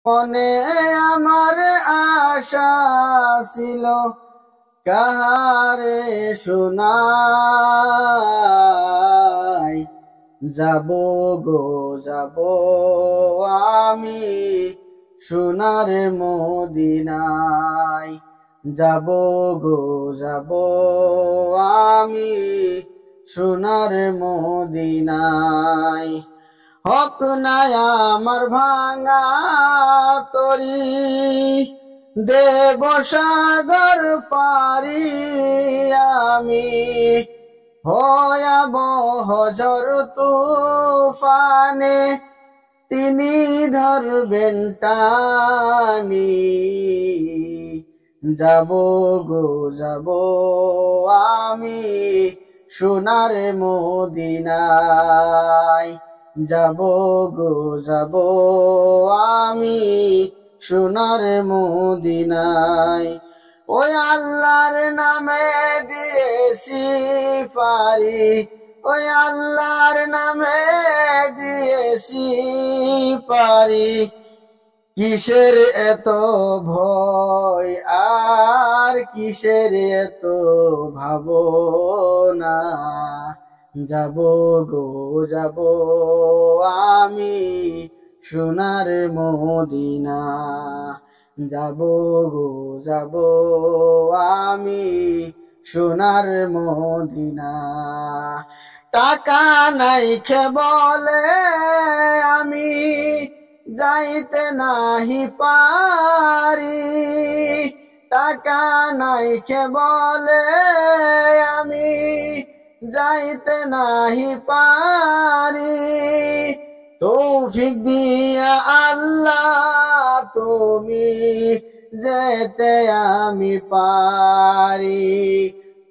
মনে আমার আশা ছিল কাহারে শোনাই, যাব গো যাব আমি সোনার মদিনায়, যাব গো যাব আমি সোনার মদিনায়। হক নাই আমার ভাঙা তরি, দেব সাগর পারি আমি, ভয়াবহ ঝড় তুফানে তিনি ধরবেন টানি, যাব গো যাব আমি সোনার মদিনায়, যাব গো যাব আমি সোনার মদিনায়। ওই আল্লাহর নামে দিয়েছি পারি, ওই আল্লাহর নামে দিয়েছি পারি, কিসের এত ভয় আর কিসের এত ভাবনা, যাব গো যাব আমি সোনার মদিনা, যাব গো যাব আমি সোনার মদিনা। টাকা নাই বলে আমি যাইতে নাহি পারি, টাকা নাই বলে আমি যাইতে নাহি পারি, তৌফিক দিয়া আল্লাহ তুমি যেতে আমি পারি,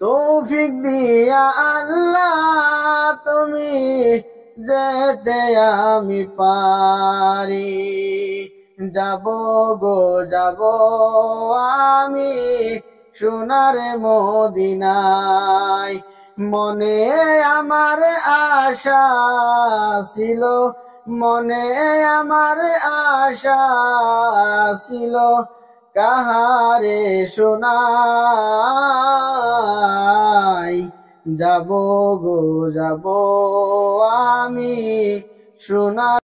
তৌফিক দিয়া আল্লাহ তুমি যেতে আমি পারি, যাব গো যাব আমি সোনার মদিনায়। মনে আমার আশা ছিল, মনে আমার আশা ছিল কাহারে শোনাই, যাব গো যাব আমি সোনার